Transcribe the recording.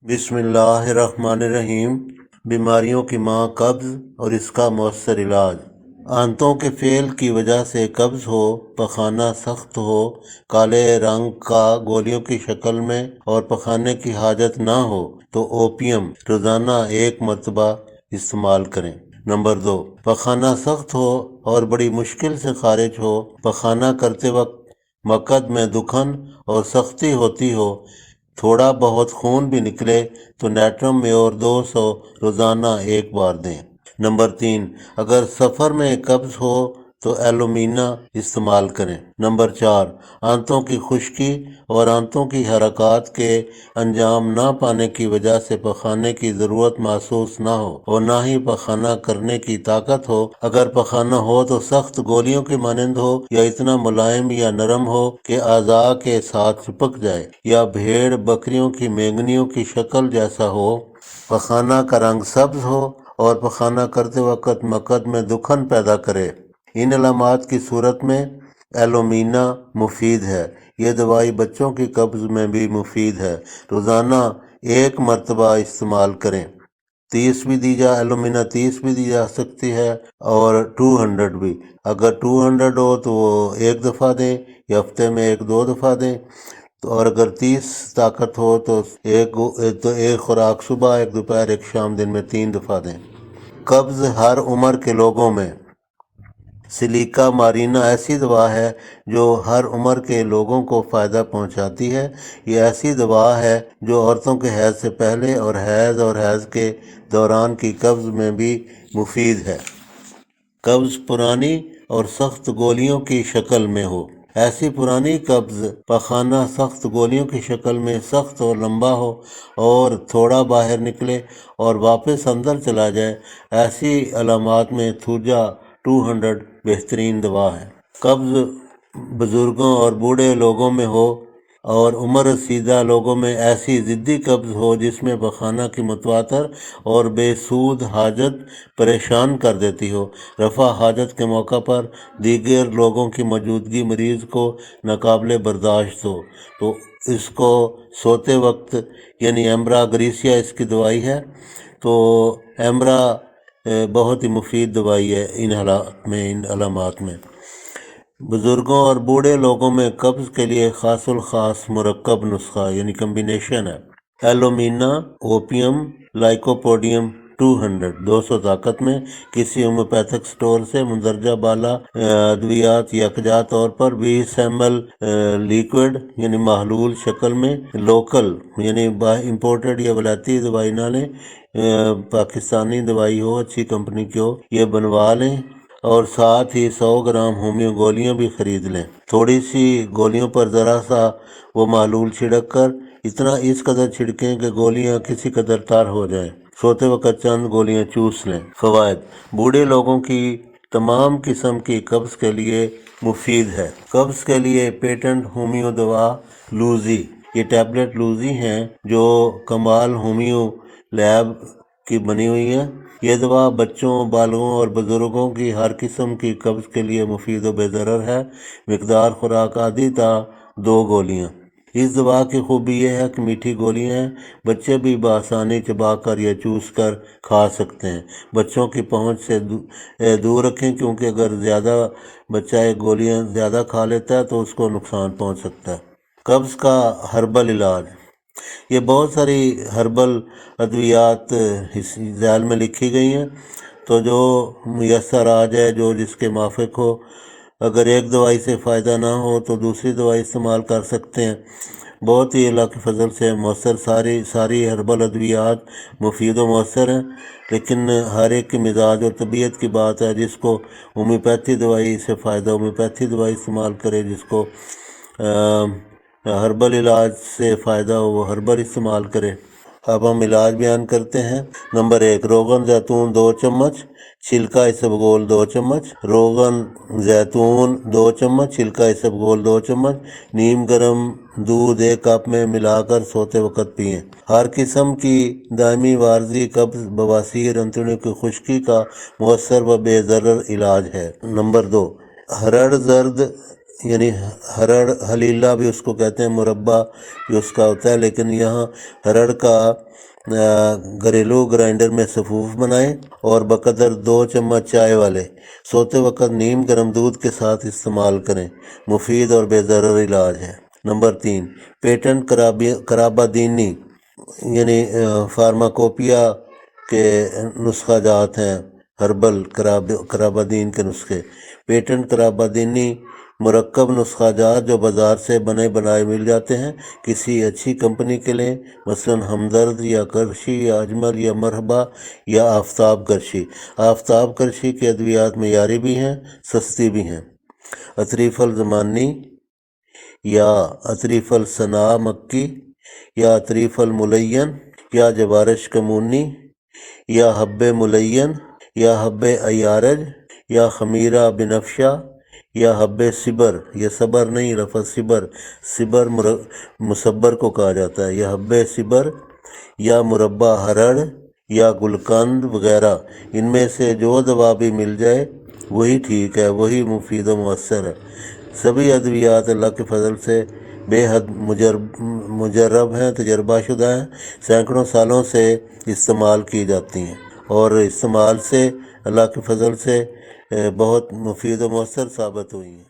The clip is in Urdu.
بسم اللہ الرحمن الرحیم۔ بیماریوں کی ماں قبض اور اس کا مؤثر علاج۔ آنتوں کے فیل کی وجہ سے قبض ہو، پخانہ سخت ہو، کالے رنگ کا گولیوں کی شکل میں اور پخانے کی حاجت نہ ہو تو اوپیم روزانہ 1 مرتبہ استعمال کریں۔ نمبر 2، پخانہ سخت ہو اور بڑی مشکل سے خارج ہو، پخانہ کرتے وقت مقعد میں دکھن اور سختی ہوتی ہو، تھوڑا بہت خون بھی نکلے تو نیٹرم میور 200 روزانہ 1 بار دیں۔ نمبر 3، اگر سفر میں قبض ہو تو ایلومینا استعمال کریں۔ نمبر 4، آنتوں کی خشکی اور آنتوں کی حرکات کے انجام نہ پانے کی وجہ سے پخانے کی ضرورت محسوس نہ ہو اور نہ ہی پخانہ کرنے کی طاقت ہو۔ اگر پخانہ ہو تو سخت گولیوں کی مانند ہو یا اتنا ملائم یا نرم ہو کہ اعضاء کے ساتھ چپک جائے، یا بھیڑ بکریوں کی مینگنیوں کی شکل جیسا ہو، پخانہ کا رنگ سبز ہو اور پخانہ کرتے وقت مقعد میں دکھن پیدا کرے۔ ان علامات کی صورت میں ایلومینا مفید ہے۔ یہ دوائی بچوں کی قبض میں بھی مفید ہے۔ روزانہ 1 مرتبہ استعمال کریں۔ 30 بھی دی جا ایلومینا 30 بھی دی جا سکتی ہے اور 200 بھی۔ اگر 200 ہو تو وہ 1 دفعہ دیں یا ہفتے میں 1-2 دفعہ دیں، اور اگر 30 طاقت ہو تو ایک خوراک صبح، 1 دوپہر، 1 شام، دن میں 3 دفعہ دیں۔ قبض ہر عمر کے لوگوں میں۔ سلیکا مارینا ایسی دوا ہے جو ہر عمر کے لوگوں کو فائدہ پہنچاتی ہے۔ یہ ایسی دوا ہے جو عورتوں کے حیض سے پہلے اور حیض کے دوران کی قبض میں بھی مفید ہے۔ قبض پرانی اور سخت گولیوں کی شکل میں ہو۔ ایسی پرانی قبض پخانہ سخت گولیوں کی شکل میں سخت اور لمبا ہو اور تھوڑا باہر نکلے اور واپس اندر چلا جائے، ایسی علامات میں تھوجا 200 بہترین دوا ہے۔ قبض بزرگوں اور بوڑھے لوگوں میں ہو اور عمر رسیدہ لوگوں میں ایسی ضدی قبض ہو جس میں پخانہ کی متواتر اور بے سود حاجت پریشان کر دیتی ہو، رفع حاجت کے موقع پر دیگر لوگوں کی موجودگی مریض کو ناقابل برداشت ہو، تو اس کو سوتے وقت، یعنی ایمبرا گریسیا اس کی دوائی ہے، تو ایمبرا بہت ہی مفید دوائی ہے ان حالات میں، ان علامات میں۔ بزرگوں اور بوڑھے لوگوں میں قبض کے لیے خاص الخاص مرکب نسخہ یعنی کمبینیشن ہے۔ ایلومینا، اوپیم، لائکوپوڈیم 200 طاقت میں کسی ہومیوپیتھک سٹور سے مندرجہ بالا ادویات یکجا طور پر 20 ml لیکوڈ یعنی محلول شکل میں، لوکل یعنی امپورٹڈ یا ولایتی دوائی نہ لیں، پاکستانی دوائی ہو، اچھی کمپنی کی ہو، یہ بنوا لیں، اور ساتھ ہی 100 گرام ہومیو گولیاں بھی خرید لیں۔ تھوڑی سی گولیوں پر ذرا سا وہ محلول چھڑک کر اس قدر چھڑکیں کہ گولیاں کسی قدر تر ہو جائیں۔ سوتے وقت چند گولیاں چوس لیں۔ فوائد: بوڑھے لوگوں کی تمام قسم کی قبض کے لیے مفید ہے۔ قبض کے لیے پیٹنٹ ہومیو دوا لوزی، یہ ٹیبلٹ لوزی ہیں جو کمال ہومیو لیب کی بنی ہوئی ہے۔ یہ دوا بچوں، بالغوں اور بزرگوں کی ہر قسم کی قبض کے لیے مفید و بے ضرر ہے۔ مقدار خوراک آدھی تا 2 گولیاں۔ اس دوا کی خوبی یہ ہے کہ میٹھی گولیاں ہیں، بچے بھی بآسانی چبا کر یا چوس کر کھا سکتے ہیں۔ بچوں کی پہنچ سے دور رکھیں، کیونکہ اگر بچہ ایک گولیاں زیادہ کھا لیتا ہے تو اس کو نقصان پہنچ سکتا ہے۔ قبض کا ہربل علاج۔ یہ بہت ساری ہربل ادویات ذیل میں لکھی گئی ہیں، تو جو میسر آ جائے، جو جس کے موافق ہو، اگر ایک دوائی سے فائدہ نہ ہو تو دوسری دوائی استعمال کر سکتے ہیں۔ بہت ہی اللہ کے فضل سے مؤثر، ساری ہربل ادویات مفید و مؤثر ہیں، لیکن ہر ایک کی مزاج اور طبیعت کی بات ہے۔ جس کو ہومیوپیتھی دوائی سے فائدہ، ہومیوپیتھی دوائی استعمال کرے، جس کو ہربل علاج سے فائدہ ہو وہ ہربل استعمال کرے۔ اب ہم علاج بیان کرتے ہیں۔ نمبر 1، روغن زیتون 2 چمچ، چھلکا اسبگول 2 چمچ، روغن زیتون 2 چمچ، چھلکا اسبگول 2 چمچ، نیم گرم دودھ 1 کپ میں ملا کر سوتے وقت پئیں۔ ہر قسم کی دائمی وارضی قبض، بواسیر، انتڑیوں کی خشکی کا مؤثر و بے ضرر علاج ہے۔ نمبر 2، ہرڑ زرد یعنی ہرڑ حلیلہ بھی اس کو کہتے ہیں، مربع بھی اس کا ہوتا ہے، لیکن یہاں ہرڑ کا گھریلو گرائنڈر میں صفوف بنائیں اور بقدر 2 چمچ چائے والے سوتے وقت نیم گرم دودھ کے ساتھ استعمال کریں، مفید اور بے ضرر علاج ہے۔ نمبر 3، پیٹنٹ کرابادینی یعنی فارماکوپیا کے نسخہ جات ہیں، ہربل کرابادین کے نسخے۔ پیٹنٹ کرابادینی مرکب نسخہ جات جو بازار سے بنے بنائے مل جاتے ہیں، کسی اچھی کمپنی کے لیں، مثلا ہمدرد یا کرشی یا اجمل یا مرحبا یا آفتاب کرشی۔ آفتاب کرشی کے ادویات معیاری بھی ہیں، سستی بھی ہیں۔ اطریف الزمانی یا اطریف الصنا مکی یا اطریف الملین یا جوارش کمونی یا حب ملین یا حب ایارج یا خمیرہ بنفشہ یا حب صبر، یہ صبر نہیں، رفع صبر، صبر مصبر کو کہا جاتا ہے، یا حب صبر یا مربع ہرڑ یا گلقند وغیرہ۔ ان میں سے جو دوا بھی مل جائے وہی ٹھیک ہے، وہی مفید و مؤثر ہے۔ سبھی ادویات اللہ کے فضل سے بے حد مجرب ہیں، تجربہ شدہ ہیں، سینکڑوں سالوں سے استعمال کی جاتی ہیں اور استعمال سے اللہ کے فضل سے بہت مفید و مؤثر ثابت ہوئی ہیں۔